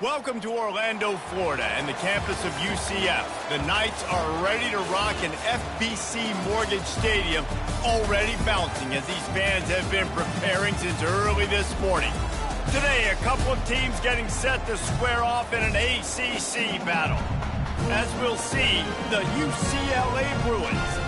Welcome to Orlando, Florida, and the campus of UCF. The Knights are ready to rock an FBC Mortgage Stadium, already bouncing as these fans have been preparing since early this morning. Today, a couple of teams getting set to square off in an ACC battle. As we'll see, the UCLA Bruins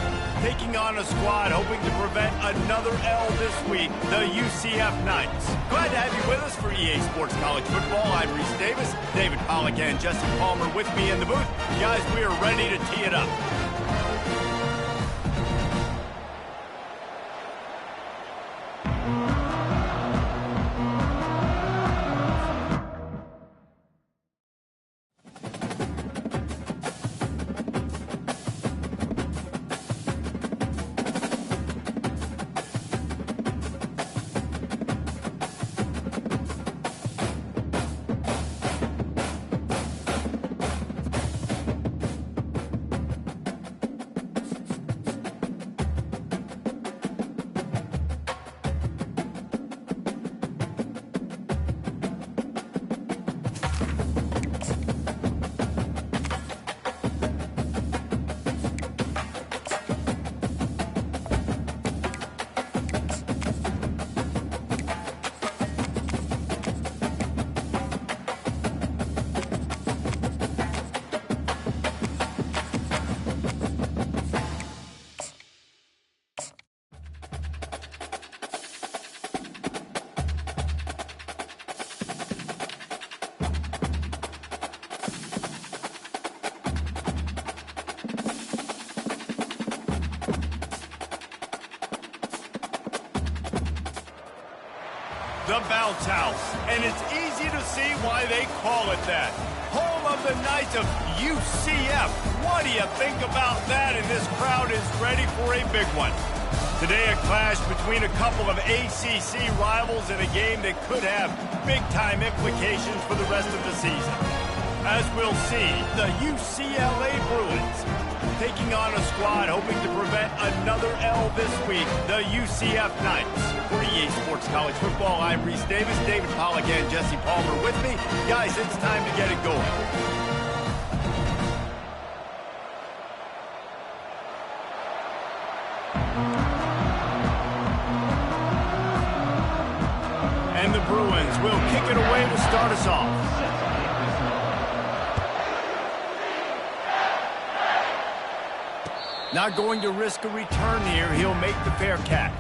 taking on a squad hoping to prevent another L this week, the UCF Knights. Glad to have you with us for EA Sports College Football. I'm Reese Davis, David Pollack and Jesse Palmer with me in the booth. Guys, we are ready to tee it up. The Bounce House, and it's easy to see why they call it that. Home of the Knights of UCF. What do you think about that? And this crowd is ready for a big one. Today, a clash between a couple of ACC rivals in a game that could have big-time implications for the rest of the season. As we'll see, the UCLA Bruins taking on a squad hoping to prevent another L this week, the UCF Knights. For EA Sports College Football, I'm Reese Davis, David Pollack and Jesse Palmer with me. Guys, it's time to get it going. And the Bruins will kick it away to start us off. Not going to risk a return here. He'll make the fair catch.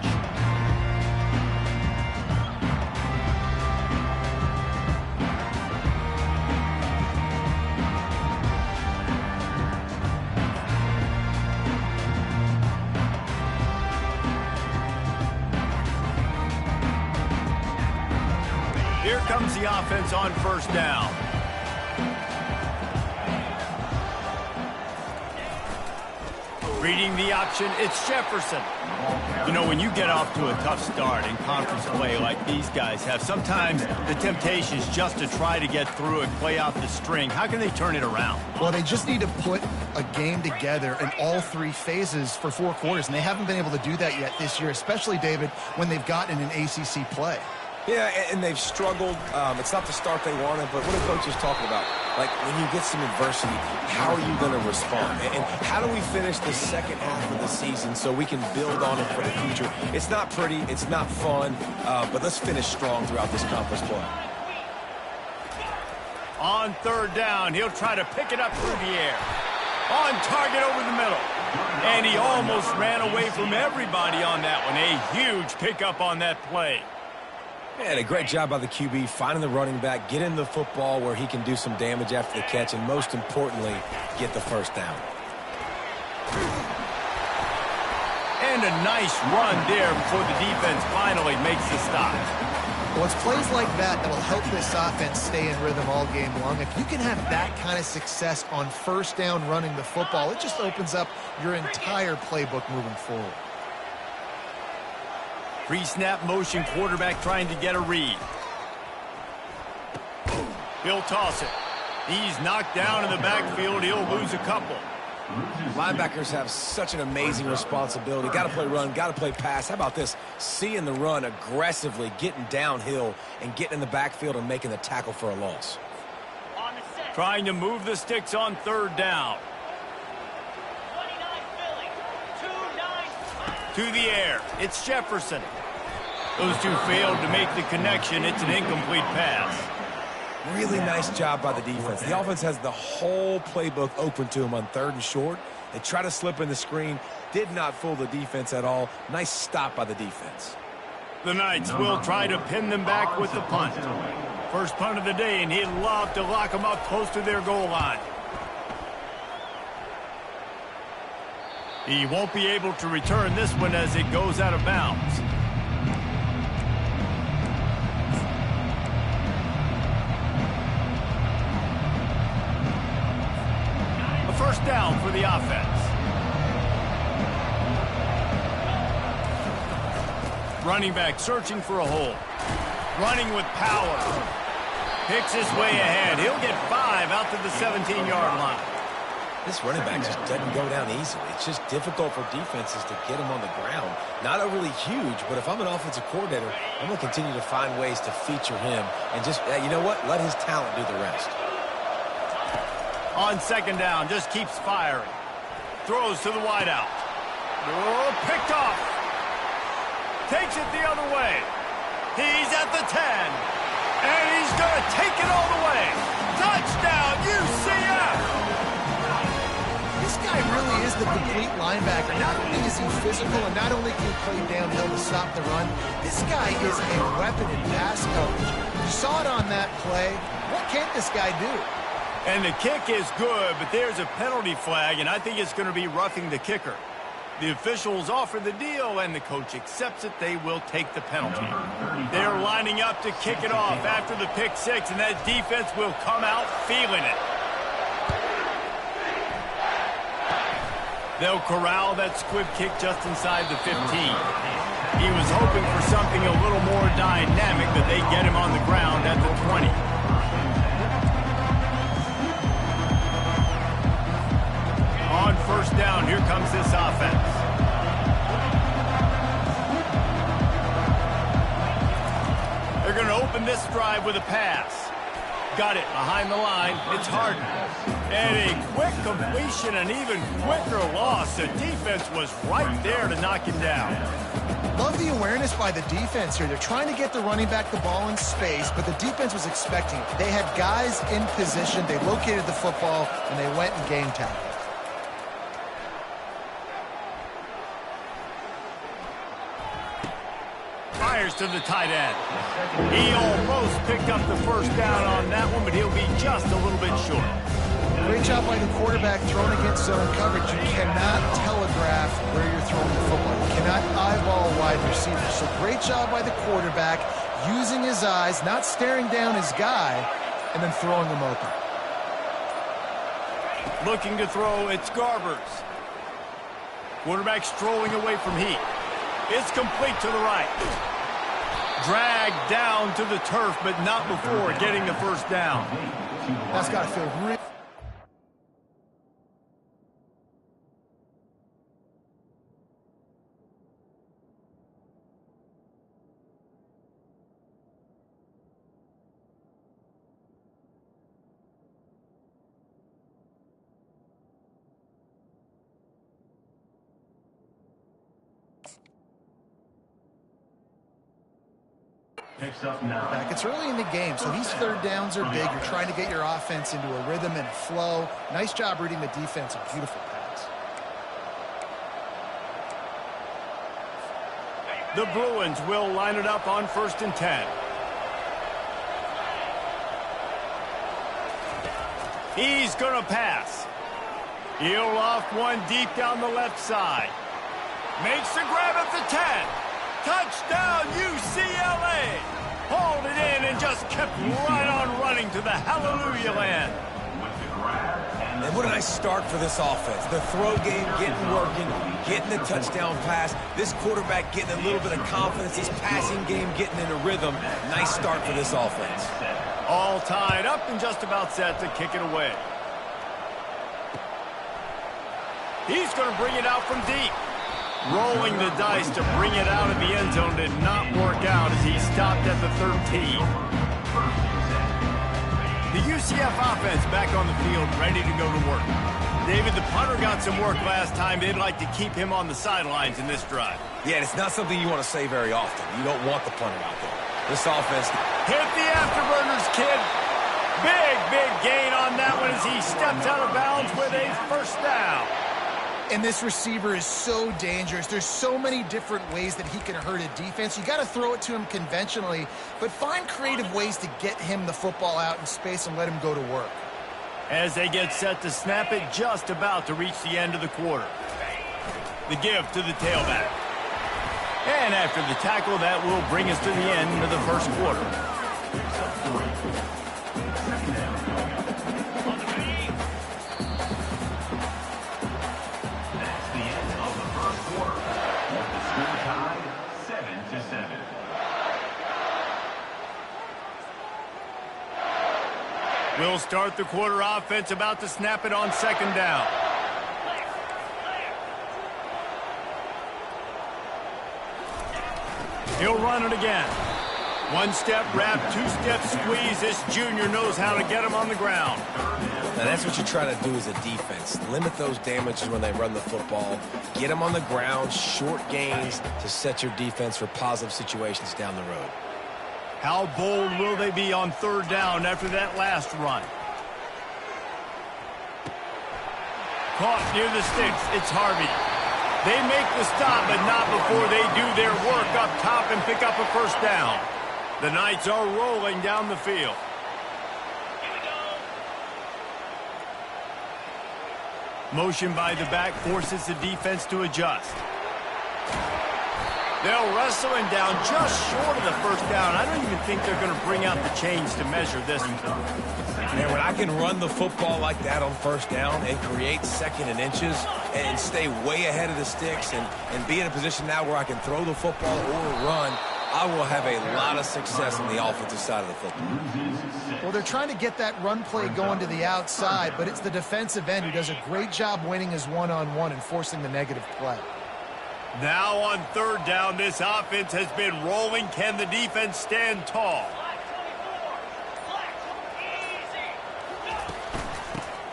Here comes the offense on first down. Reading the option, it's Jefferson. You know, when you get off to a tough start in conference play like these guys have, sometimes the temptation is just to try to get through and play out the string. How can they turn it around? Well, they just need to put a game together in all three phases for 4 quarters, and they haven't been able to do that yet this year, especially, David, when they've gotten an ACC play. Yeah, and they've struggled. It's not the start they wanted, but what a coach is talking about. Like, when you get some adversity, how are you going to respond? And how do we finish the second half of the season so we can build on it for the future? It's not pretty, it's not fun, but let's finish strong throughout this conference play. On third down, he'll try to pick it up through the air. On target over the middle. And he almost ran away from everybody on that one. A huge pickup on that play. And a great job by the QB, finding the running back, getting the football where he can do some damage after the catch, and most importantly, get the first down. And a nice run there before the defense finally makes the stop. Well, it's plays like that that will help this offense stay in rhythm all game long. If you can have that kind of success on first down running the football, it just opens up your entire playbook moving forward. Pre-snap motion, quarterback trying to get a read. He'll toss it. He's knocked down in the backfield. He'll lose a couple. Linebackers have such an amazing responsibility. Got to play run, got to play pass. How about this? Seeing the run aggressively, getting downhill, and getting in the backfield and making the tackle for a loss. Trying to move the sticks on third down. To the air. It's Jefferson. Those two failed to make the connection. It's an incomplete pass. Really nice job by the defense. The offense has the whole playbook open to them on third and short. They try to slip in the screen. Did not fool the defense at all. Nice stop by the defense. The Knights will try to pin them back with the punt. First punt of the day, and he'd love to lock them up close to their goal line. He won't be able to return this one as it goes out of bounds. A first down for the offense. Running back searching for a hole. Running with power. Picks his way ahead. He'll get 5 out to the 17-yard line. This running back just doesn't go down easily. It's just difficult for defenses to get him on the ground. Not overly huge, but if I'm an offensive coordinator, I'm going to continue to find ways to feature him and just, you know what, let his talent do the rest. On second down, just keeps firing. Throws to the wideout. Oh, picked off. Takes it the other way. He's at the 10. And he's going to take it all the way. Touchdown, UCF! This guy really is the complete linebacker. Not only is he physical and not only can he play downhill to stop the run, this guy is a weapon in pass coverage. You saw it on that play. What can't this guy do? And the kick is good, but there's a penalty flag, and I think it's going to be roughing the kicker. The officials offer the deal, and the coach accepts it. They will take the penalty. They're lining up to kick it off after the pick six, and that defense will come out feeling it. They'll corral that squib kick just inside the 15. He was hoping for something a little more dynamic, but they get him on the ground at the 20. On first down, here comes this offense. They're going to open this drive with a pass. Got it behind the line. It's Harden. And a quick completion, an even quicker loss. The defense was right there to knock him down. Love the awareness by the defense here. They're trying to get the running back the ball in space, but the defense was expecting it. They had guys in position. They located the football, and they went and game tackled. Fires to the tight end. He almost picked up the first down on that one, but he'll be just a little bit short. Great job by the quarterback thrown against zone coverage. You cannot telegraph where you're throwing the football. You cannot eyeball a wide receiver. So great job by the quarterback using his eyes, not staring down his guy, and then throwing him open. Looking to throw, it's Garbers. Quarterback strolling away from Heat. It's complete to the right. Dragged down to the turf, but not before getting the first down. That's got to feel really... Back. It's early in the game, so these third downs are big. You're trying to get your offense into a rhythm and flow. Nice job reading the defense. A beautiful pass. The Bruins will line it up on 1st and 10. He's going to pass. He'll off one deep down the left side. Makes the grab at the 10. Touchdown, UCLA! Hauled it in and just kept right on running to the hallelujah land. And what a nice start for this offense. The throw game getting working, getting the touchdown pass. This quarterback getting a little bit of confidence. This passing game getting in a rhythm. Nice start for this offense. All tied up and just about set to kick it away. He's going to bring it out from deep. Rolling the dice to bring it out of the end zone did not work out as he stopped at the 13. The UCF offense back on the field, ready to go to work. David, the punter got some work last time. They'd like to keep him on the sidelines in this drive. Yeah, it's not something you want to say very often. You don't want the punter out there. This offense... Hit the afterburners, kid. Big gain on that one as he steps out of bounds with a first down. And this receiver is so dangerous. There's so many different ways that he can hurt a defense. You got to throw it to him conventionally, but find creative ways to get him the football out in space and let him go to work. As they get set to snap it, just about to reach the end of the quarter. The give to the tailback. And after the tackle, that will bring us to the end of the first quarter. We'll start the quarter offense, about to snap it on second down. He'll run it again. One step wrap, two-step squeeze. This junior knows how to get him on the ground. Now that's what you try to do as a defense. Limit those damages when they run the football. Get them on the ground, short gains to set your defense for positive situations down the road. How bold will they be on third down after that last run? Caught near the sticks. It's Harvey. They make the stop, but not before they do their work up top and pick up a first down. The Knights are rolling down the field. Motion by the back forces the defense to adjust. They'll wrestle him down just short of the first down. I don't even think they're going to bring out the chains to measure this one. Man, when I can run the football like that on first down and create second and inches and stay way ahead of the sticks and be in a position now where I can throw the football or run, I will have a lot of success on the offensive side of the football. Well, they're trying to get that run play going to the outside, but it's the defensive end who does a great job winning his one-on-one and forcing the negative play. Now on third down, this offense has been rolling. Can the defense stand tall?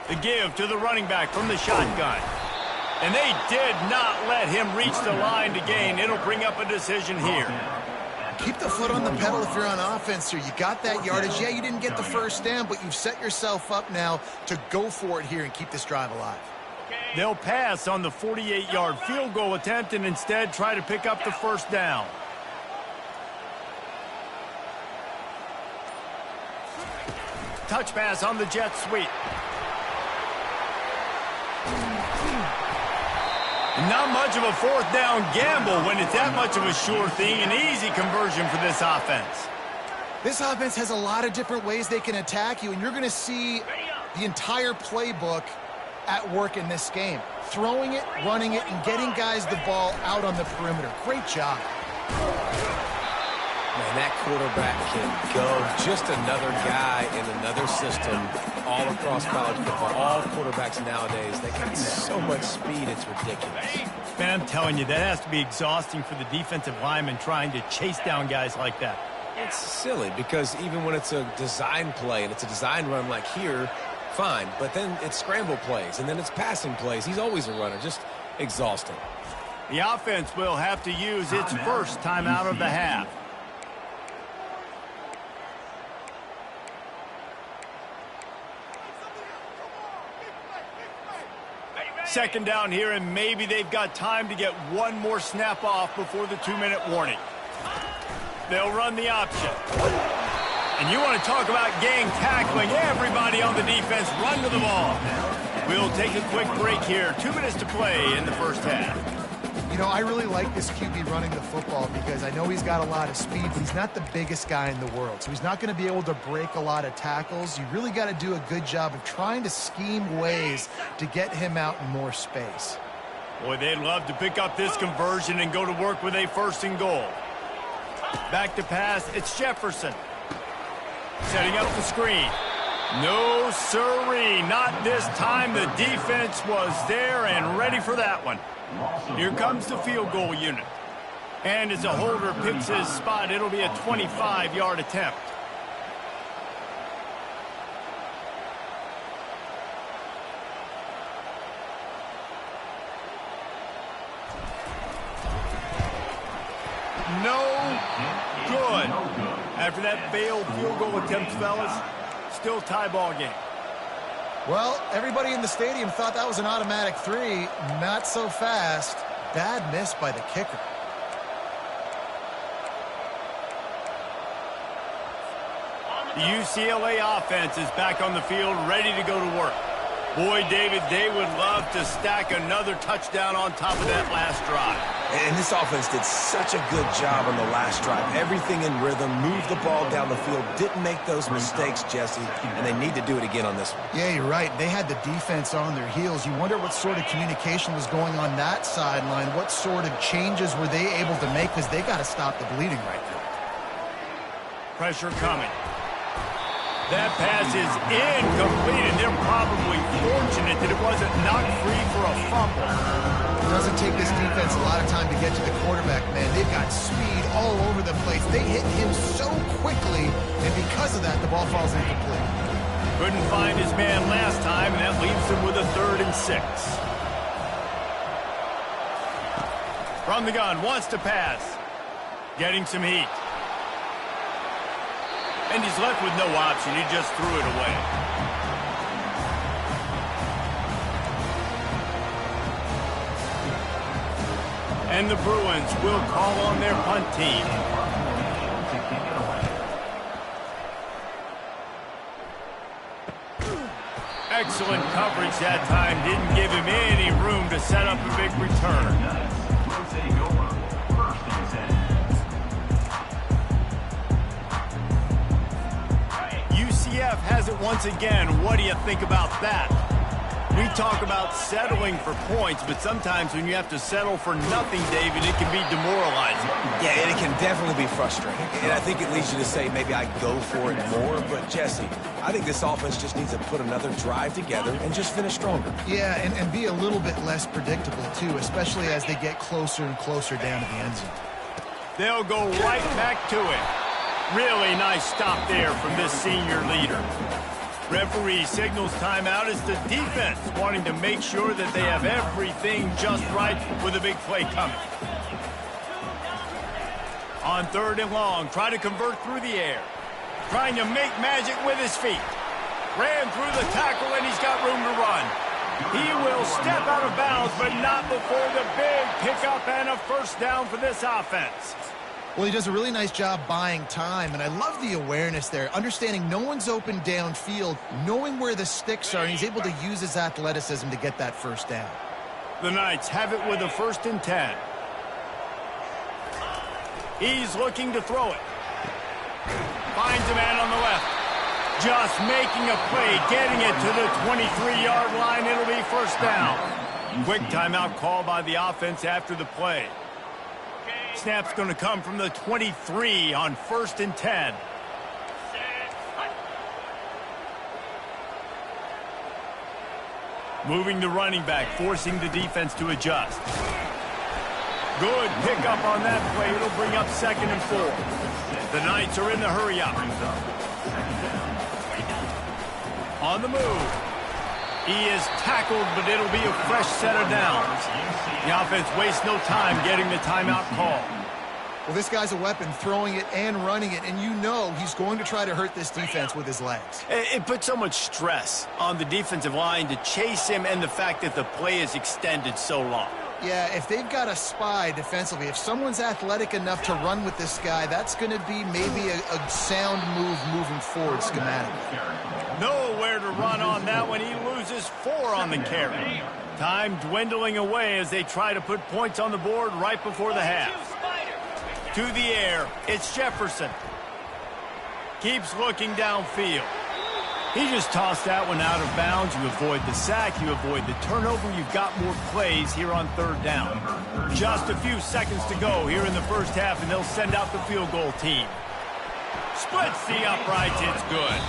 The give to the running back from the shotgun. And they did not let him reach the line to gain. It'll bring up a decision here. Keep the foot on the pedal if you're on offense here. You got that yardage. Yeah, you didn't get the first down, but you've set yourself up now to go for it here and keep this drive alive. They'll pass on the 48-yard field goal attempt and instead try to pick up the first down. Touch pass on the jet sweep. Not much of a fourth down gamble when it's that much of a sure thing. An easy conversion for this offense. This offense has a lot of different ways they can attack you, and you're going to see the entire playbook at work in this game. Throwing it, running it, and getting guys the ball out on the perimeter. Great job. Man, that quarterback can go. Just another guy in another system all across college football. All quarterbacks nowadays, they got so much speed, it's ridiculous. Man, I'm telling you, that has to be exhausting for the defensive lineman trying to chase down guys like that. It's silly because even when it's a design play and it's a design run like here, fine, but then it's scramble plays, and then it's passing plays. He's always a runner, just exhausting. The offense will have to use its first timeout of the half. Second down here, and maybe they've got time to get one more snap off before the 2-minute warning. They'll run the option. And you want to talk about gang tackling. Everybody on the defense run to the ball. We'll take a quick break here. 2 minutes to play in the first half. You know, I really like this QB running the football because I know he's got a lot of speed, but he's not the biggest guy in the world. So he's not going to be able to break a lot of tackles. You really got to do a good job of trying to scheme ways to get him out in more space. Boy, they'd love to pick up this conversion and go to work with a first and goal. Back to pass, it's Jefferson. Setting up the screen. No siree, not this time. The defense was there and ready for that one. Here comes the field goal unit. And as a holder picks his spot, it'll be a 25-yard attempt. no good. After that failed field goal attempt, fellas, still tie ball game. Well, everybody in the stadium thought that was an automatic 3. Not so fast. Bad miss by the kicker. The UCLA offense is back on the field, ready to go to work. Boy, David, they would love to stack another touchdown on top of that last drive. And this offense did such a good job on the last drive. Everything in rhythm, moved the ball down the field, didn't make those mistakes, Jesse, and they need to do it again on this one. Yeah, you're right. They had the defense on their heels. You wonder what sort of communication was going on that sideline. What sort of changes were they able to make, because they got to stop the bleeding right now. Pressure coming. That pass is incomplete, and they're probably fortunate that it wasn't knocked free for a fumble. It doesn't take this defense a lot of time to get to the quarterback, man. They've got speed all over the place. They hit him so quickly, and because of that, the ball falls incomplete. Couldn't find his man last time, and that leaves them with a 3rd and 6. From the gun, wants to pass. Getting some heat. And he's left with no option. He just threw it away. And the Bruins will call on their punt team. Excellent coverage that time. Didn't give him any room to set up a big return. UCF has it once again. What do you think about that? We talk about settling for points, but sometimes when you have to settle for nothing, David, it can be demoralizing. Yeah, and it can definitely be frustrating. And I think it leads you to say maybe I go for it more. But, Jesse, I think this offense just needs to put another drive together and just finish stronger. Yeah, and be a little bit less predictable, too, especially as they get closer and closer down to the end zone. They'll go right back to it. Really nice stop there from this senior leader. Referee signals timeout as the defense wanting to make sure that they have everything just right with a big play coming. On 3rd and long, try to convert through the air. Trying to make magic with his feet. Ran through the tackle and he's got room to run. He will step out of bounds, but not before the big pickup and a 1st down for this offense. Well, he does a really nice job buying time, and I love the awareness there, understanding no one's open downfield, knowing where the sticks are, and he's able to use his athleticism to get that 1st down. The Knights have it with a 1st and 10. He's looking to throw it. Finds a man on the left. Just making a play, getting it to the 23-yard line. It'll be 1st down. Quick timeout call by the offense after the play. Snap's going to come from the 23 on 1st and 10. Moving the running back, forcing the defense to adjust. Good pickup on that play. It'll bring up 2nd and 4. The Knights are in the hurry-up. On the move. He is tackled, but it'll be a fresh set of downs. The offense wastes no time getting the timeout call. Well, this guy's a weapon, throwing it and running it, and you know he's going to try to hurt this defense with his legs. It puts so much stress on the defensive line to chase him, and the fact that the play is extended so long. Yeah, if they've got a spy defensively, if someone's athletic enough to run with this guy, that's going to be maybe a sound move moving forward schematically. Nowhere to run on that one. He loses 4 on the carry. Time dwindling away as they try to put points on the board right before the half. To the air, it's Jefferson. Keeps looking downfield. He just tossed that one out of bounds. You avoid the sack, you avoid the turnover. You've got more plays here on 3rd down. Just a few seconds to go here in the 1st half, and they'll send out the field goal team. Splits the uprights, it's good.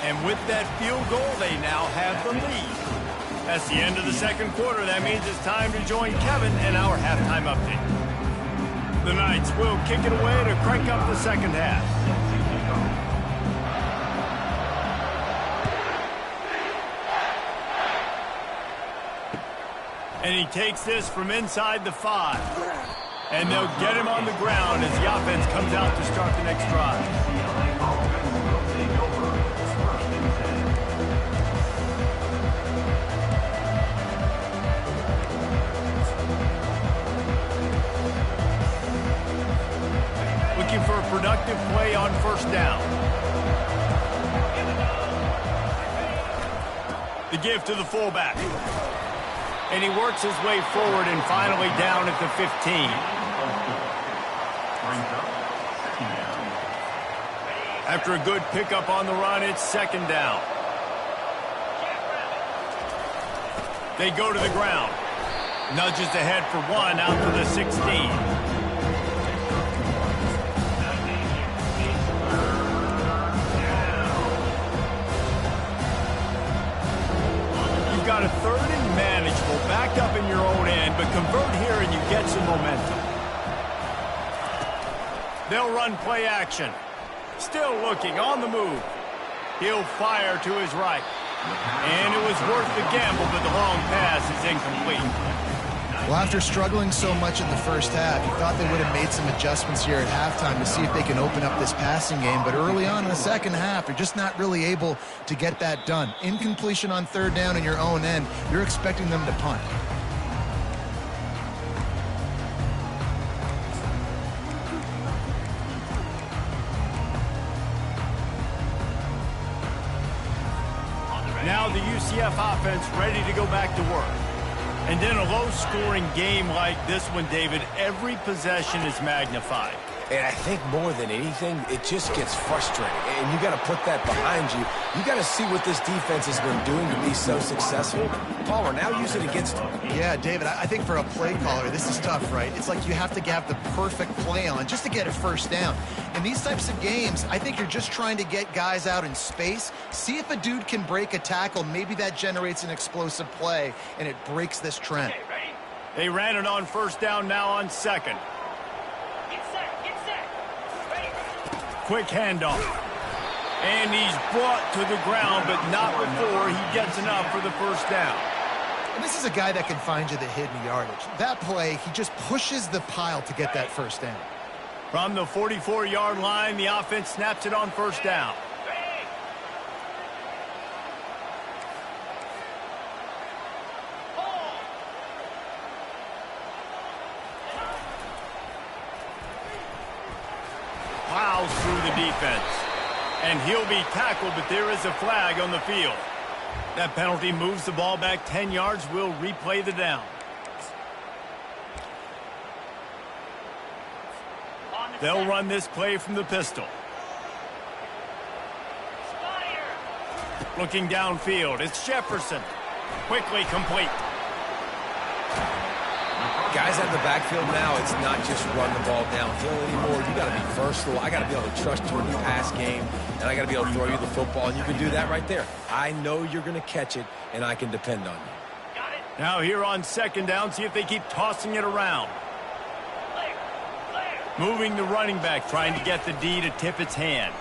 And with that field goal, they now have the lead. That's the end of the 2nd quarter. That means it's time to join Kevin and our halftime update. The Knights will kick it away to crank up the 2nd half. And he takes this from inside the 5. And they'll get him on the ground as the offense comes out to start the next drive. Looking for a productive play on first down. The give to the fullback. And he works his way forward and finally down at the 15. After a good pickup on the run, it's second down. They go to the ground. Nudges ahead for one out to the 16. Got a third and manageable, backed up in your own end, but convert here and you get some momentum. They'll run play action. Still looking, on the move. He'll fire to his right. And it was worth the gamble, but the long pass is incomplete. Well, after struggling so much in the first half, you thought they would have made some adjustments here at halftime to see if they can open up this passing game. But early on in the second half, they're just not really able to get that done. Incompletion on third down in your own end, you're expecting them to punt. Now the UCF offense ready to go back to work. And in a low-scoring game like this one, David, every possession is magnified. And I think more than anything, it just gets frustrating. And you got to put that behind you. You got to see what this defense has been doing to be so successful. Palmer, now use it against them. Yeah, David, I think for a play caller, this is tough, right? It's like you have to have the perfect play on just to get a first down. In these types of games, I think you're just trying to get guys out in space, see if a dude can break a tackle. Maybe that generates an explosive play, and it breaks this trend. They ran it on first down, now on second. Quick handoff. And he's brought to the ground, but not before he gets enough for the first down. And this is a guy that can find you the hidden yardage. That play, he just pushes the pile to get that first down. From the 44-yard line, the offense snaps it on first down. Plows through the defense. And he'll be tackled, but there is a flag on the field. That penalty moves the ball back 10 yards. We'll replay the down. They'll run this play from the pistol. Looking downfield, it's Jefferson. Quickly complete. Guys out of the backfield now, it's not just run the ball downfield anymore. You got to be versatile. I got to be able to trust you in the pass game, and I got to be able to throw you the football, and you can do that right there. I know you're going to catch it, and I can depend on you. Now here on second down, see if they keep tossing it around. Moving the running back, trying to get the D to tip its hand.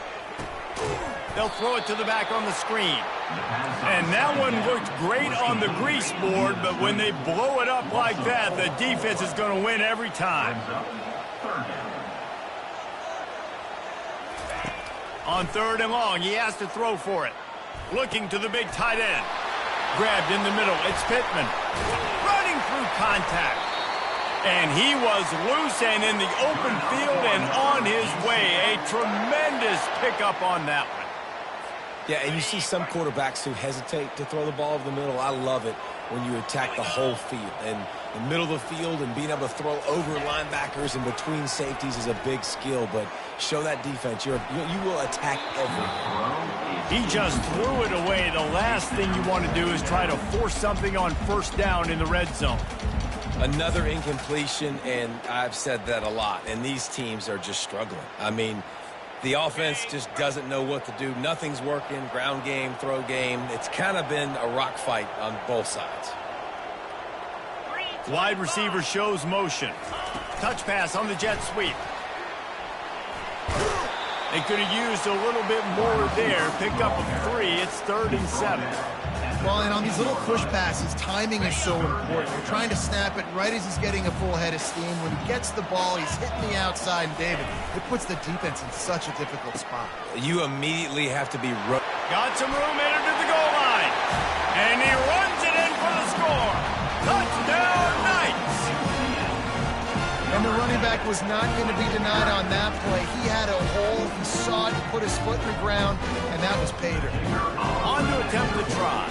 They'll throw it to the back on the screen. And that one looked great on the grease board, but when they blow it up like that, the defense is going to win every time. On third and long, he has to throw for it. Looking to the big tight end. Grabbed in the middle, it's Pittman. Running through contact. And he was loose and in the open field and on his way. A tremendous pickup on that one. Yeah, and you see some quarterbacks who hesitate to throw the ball over the middle. I love it when you attack the whole field. And the middle of the field and being able to throw over linebackers and between safeties is a big skill. But show that defense. You will attack everything. He just threw it away. The last thing you want to do is try to force something on first down in the red zone. Another incompletion, and I've said that a lot. And these teams are just struggling. I mean, the offense just doesn't know what to do. Nothing's working. Ground game, throw game. It's kind of been a rock fight on both sides. Wide receiver shows motion. Touch pass on the jet sweep. They could have used a little bit more there. Pick up a 3. It's 3rd and 7. Well, and on these little push passes, timing is so important. You're trying to snap it right as he's getting a full head of steam. When he gets the ball, he's hitting the outside, and David, it puts the defense in such a difficult spot. You immediately have to be... Got some room headed to the goal line. And he runs it in for the score. Touchdown, Knights! And the running back was not going to be denied on that play. He had a hole. He saw it, put his foot in the ground, and that was pay dirt. On to attempt the try.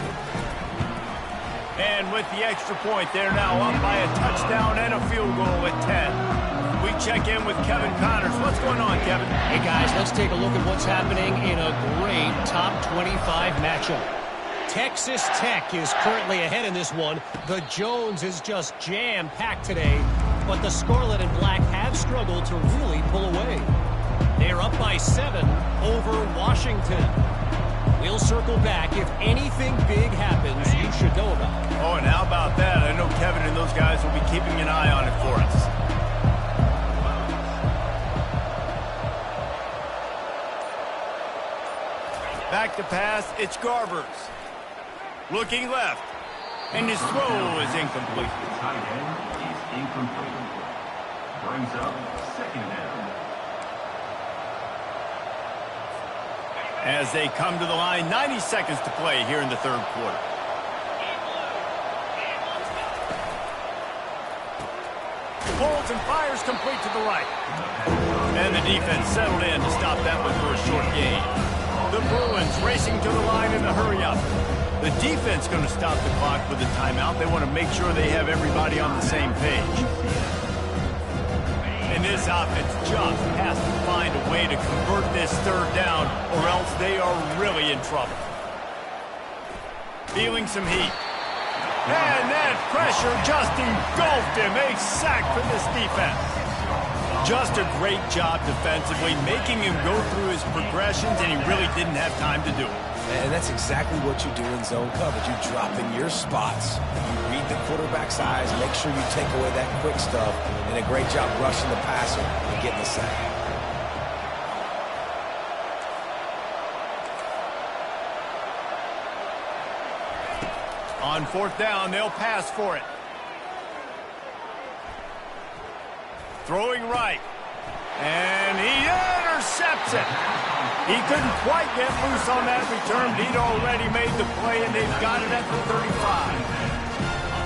And with the extra point, they're now up by a touchdown and a field goal at 10. We check in with Kevin Connors. What's going on, Kevin? Hey, guys, let's take a look at what's happening in a great top 25 matchup. Texas Tech is currently ahead in this one. The Jones is just jam-packed today, but the Scarlet and Black have struggled to really pull away. They're up by 7 over Washington. We'll circle back if anything big happens you should know about. Oh, and how about that? I know Kevin and those guys will be keeping an eye on it for us. Back to pass, it's Garbers. Looking left, and his throw is incomplete. Tight end is incomplete. Brings up second down. As they come to the line, 90 seconds to play here in the third quarter. Holds and fires complete to the right. And the defense settled in to stop that one for a short gain. The Bruins racing to the line in a hurry-up. The defense going to stop the clock with a timeout. They want to make sure they have everybody on the same page. And this offense just has to find a way to convert this third down, or else they are really in trouble. Feeling some heat. And that pressure just engulfed him. A sack for this defense. Just a great job defensively, making him go through his progressions, and he really didn't have time to do it. And that's exactly what you do in zone coverage. You drop in your spots, you read the quarterback's eyes, make sure you take away that quick stuff, and a great job rushing the passer and getting the sack. On fourth down, they'll pass for it. Throwing right. And he intercepts it. He couldn't quite get loose on that return. He'd already made the play, and they've got it at the 35.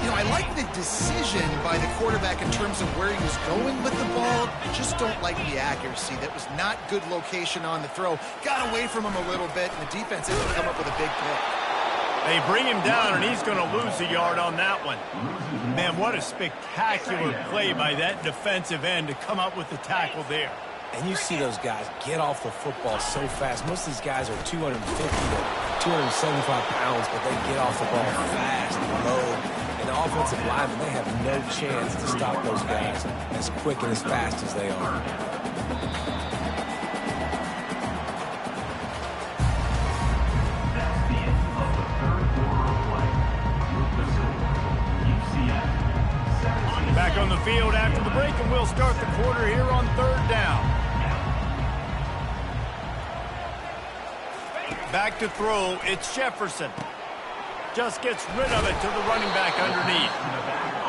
You know, I like the decision by the quarterback in terms of where he was going with the ball. I just don't like the accuracy. That was not good location on the throw. Got away from him a little bit, and the defense able to come up with a big pick. They bring him down, and he's going to lose a yard on that one. Man, what a spectacular play by that defensive end to come up with the tackle there. And you see those guys get off the football so fast. Most of these guys are 250 to 275 pounds, but they get off the ball fast and low. And the offensive linemen, they have no chance to stop those guys as quick and as fast as they are. Back on the field after the break, and we'll start the quarter here on third down. Back to throw, it's Jefferson. Just gets rid of it to the running back underneath.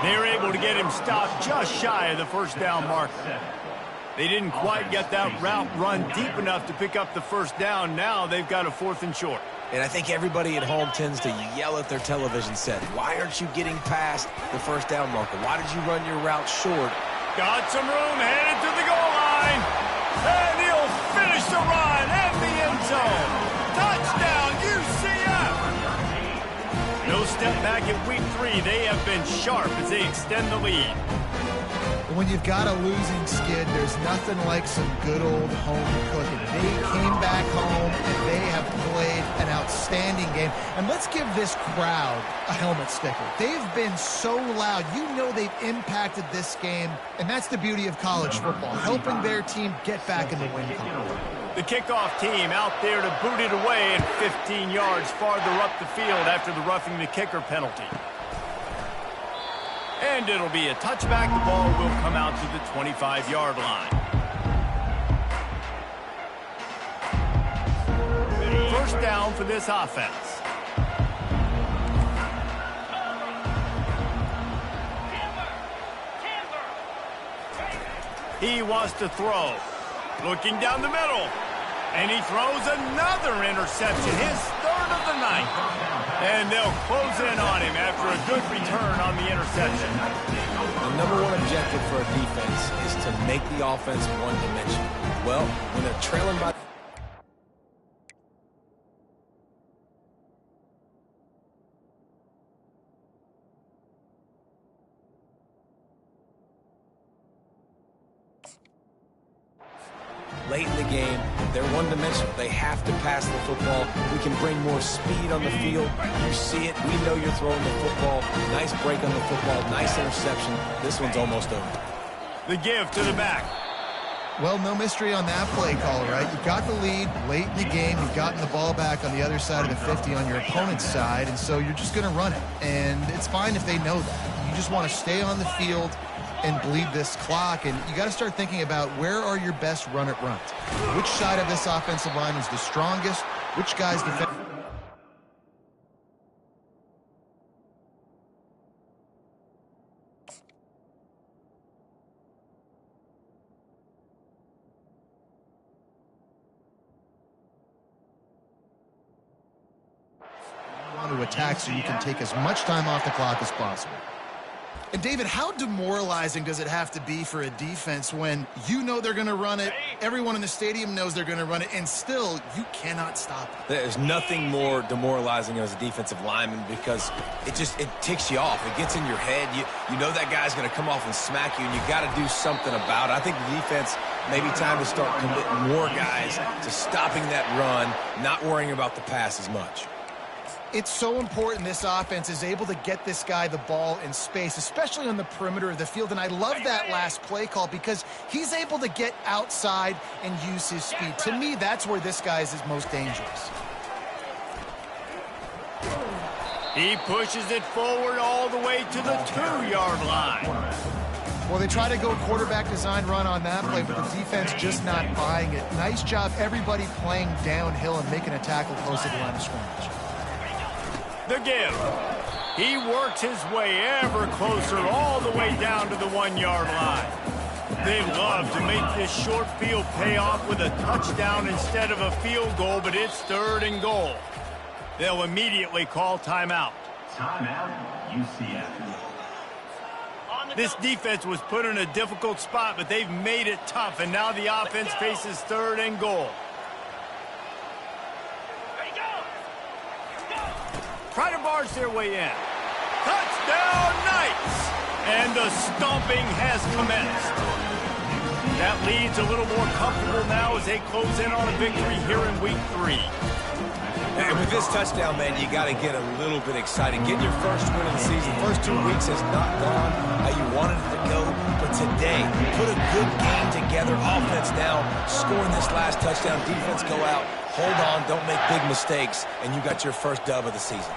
They're able to get him stopped just shy of the first down marker. They didn't quite get that route run deep enough to pick up the first down. Now they've got a 4th and short. And I think everybody at home tends to yell at their television set. Why aren't you getting past the first down marker? Why did you run your route short? Got some room, headed to the goal line. And he'll finish the run at the end zone. Touchdown, UCF! No step back in week 3. They have been sharp as they extend the lead. When you've got a losing skid, there's nothing like some good old home cooking. They came back home, and they have played an outstanding game. And let's give this crowd a helmet sticker. They've been so loud. You know they've impacted this game, and that's the beauty of college football, helping their team get back in the win column. The kickoff team out there to boot it away and 15 yards farther up the field after the roughing the kicker penalty. And it'll be a touchback. The ball will come out to the 25-yard line. First down for this offense. He wants to throw. Looking down the middle. And he throws another interception, his third of the night. And they'll close in on him after a good return on the interception. The number one objective for a defense is to make the offense one-dimensional. Well, when they're trailing by... late in the game, they're one-dimensional. They have to pass the football. We can bring more speed on the field. You see it. We know you're throwing the football. Nice break on the football. Nice interception. This one's almost over. The give to the back. Well, no mystery on that play call, right? You got the lead late in the game. You've gotten the ball back on the other side of the 50 on your opponent's side, and so you're just going to run it. And it's fine if they know that. You just want to stay on the field and bleed this clock, and you got to start thinking about where are your best run-it runs. Which side of this offensive line is the strongest? Which guys defend? Want to attack so you can take as much time off the clock as possible. And, David, how demoralizing does it have to be for a defense when you know they're going to run it, everyone in the stadium knows they're going to run it, and still you cannot stop it? There's nothing more demoralizing as a defensive lineman because it ticks you off. It gets in your head. You know that guy's going to come off and smack you, and you got to do something about it. I think the defense, maybe time to start committing more guys to stopping that run, not worrying about the pass as much. It's so important this offense is able to get this guy the ball in space, especially on the perimeter of the field. And I love that last play call because he's able to get outside and use his speed. To me, that's where this guy is his most dangerous. He pushes it forward all the way to the 2-yard line. Well, they try to go quarterback design run on that play, but the defense just not buying it. Nice job, everybody playing downhill and making a tackle close to the line of scrimmage. The give. He works his way ever closer all the way down to the 1-yard line. They love to make this short field pay off with a touchdown instead of a field goal, but it's 3rd and goal. They'll immediately call timeout. Timeout, UCF. This defense was put in a difficult spot, but they've made it tough, and now the offense faces 3rd and goal. Try to barge their way in. Touchdown, Knights! And the stomping has commenced. That lead's a little more comfortable now as they close in on a victory here in Week 3. And with this touchdown, man, you got to get a little bit excited. Getting your first win of the season. First 2 weeks has not gone how you wanted it to go. But today, put a good game together. Offense now scoring this last touchdown. Defense go out. Hold on, don't make big mistakes, and you got your first dub of the season.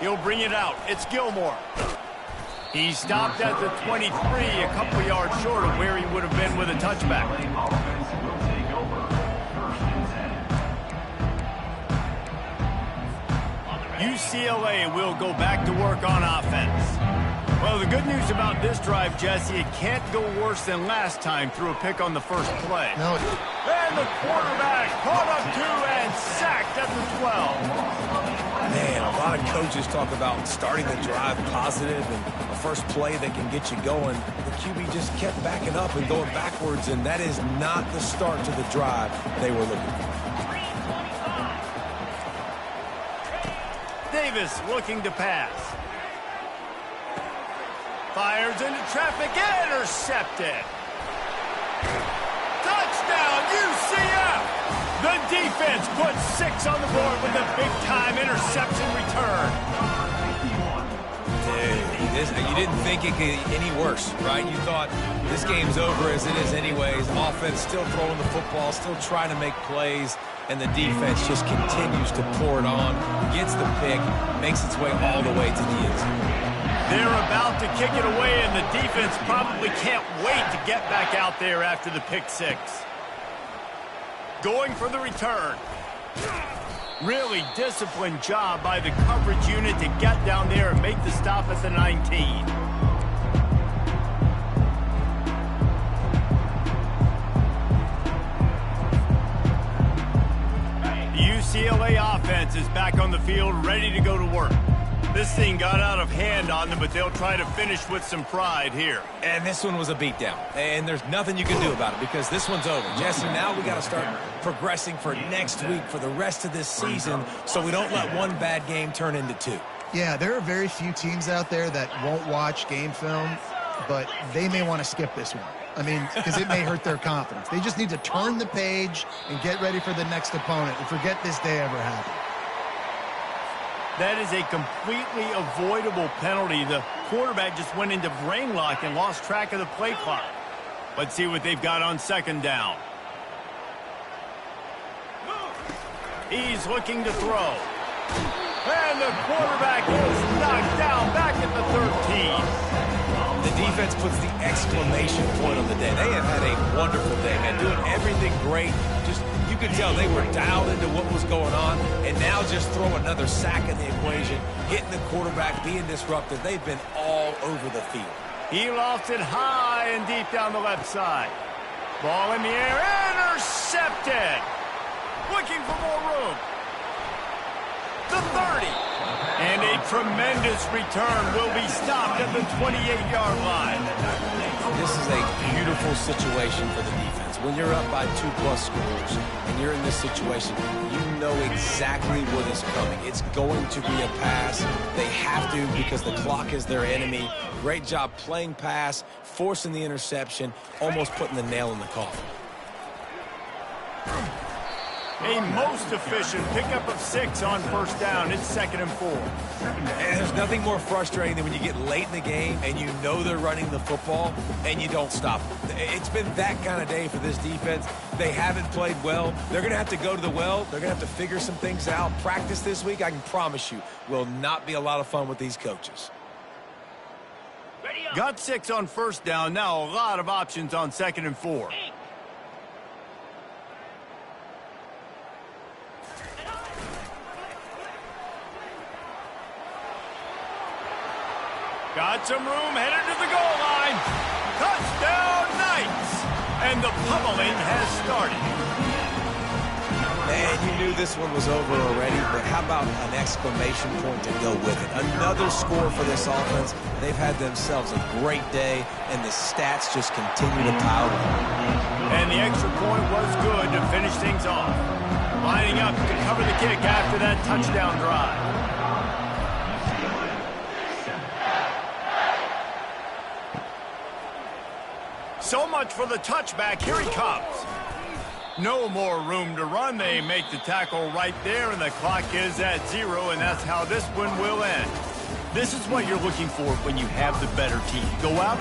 He'll bring it out. It's Gilmore. He stopped at the 23, a couple yards short of where he would have been with a touchback. Offense will take over. 1st and 10. UCLA will go back to work on offense. Well, the good news about this drive, Jesse, it can't go worse than last time through a pick on the first play. No. And the quarterback caught up to and sacked at the 12. Man, a lot of coaches talk about starting the drive positive and a first play that can get you going. The QB just kept backing up and going backwards, and that is not the start to the drive they were looking for. Davis looking to pass. Fires into traffic, intercepted. Touchdown, UCF! The defense puts 6 on the board with a big-time interception return. Dude, you didn't think it could get any worse, right? You thought this game's over as it is anyways. Offense still throwing the football, still trying to make plays, and the defense just continues to pour it on, gets the pick, makes its way all the way to the end zone. They're about to kick it away, and the defense probably can't wait to get back out there after the pick 6. Going for the return. Really disciplined job by the coverage unit to get down there and make the stop at the 19. is back on the field, ready to go to work. This thing got out of hand on them, but they'll try to finish with some pride here. And this one was a beatdown. And there's nothing you can do about it because this one's over. Jesse, now we got to start progressing for next week, for the rest of this season, so we don't let one bad game turn into two. Yeah, there are very few teams out there that won't watch game film, but they may want to skip this one. I mean, because it may hurt their confidence. They just need to turn the page and get ready for the next opponent and forget this day ever happened. That is a completely avoidable penalty. The quarterback just went into brain lock and lost track of the play clock. Let's see what they've got on second down. He's looking to throw. And the quarterback is knocked down back at the 13. The defense puts the exclamation point on the day. They have had a wonderful day, man, doing everything great. Just, you could tell they were dialed into what was going on, and now just throw another sack in the equation, hitting the quarterback, being disruptive. They've been all over the field. He lost it high and deep down the left side. Ball in the air, intercepted. Looking for more room. The 30. And a tremendous return will be stopped at the 28-yard line. This is a beautiful situation for the defense. When you're up by 2+ scores and you're in this situation, you know exactly what is coming. It's going to be a pass. They have to because the clock is their enemy. Great job playing pass, forcing the interception, almost putting the nail in the coffin. A most efficient pickup of 6 on first down. It's 2nd and 4. And there's nothing more frustrating than when you get late in the game and you know they're running the football and you don't stop them. It's been that kind of day for this defense. They haven't played well. They're going to have to go to the well. They're going to have to figure some things out. Practice this week, I can promise you, will not be a lot of fun with these coaches. Got 6 on first down. Now a lot of options on 2nd and 4. Got some room, headed to the goal line. Touchdown, Knights! And the pummeling has started. And you knew this one was over already, but how about an exclamation point to go with it? Another score for this offense. They've had themselves a great day, and the stats just continue to pile up. And the extra point was good to finish things off. Lining up to cover the kick after that touchdown drive. So much for the touchback. Here he comes. No more room to run. They make the tackle right there, and the clock is at 0, and that's how this one will end. This is what you're looking for when you have the better team. Go out and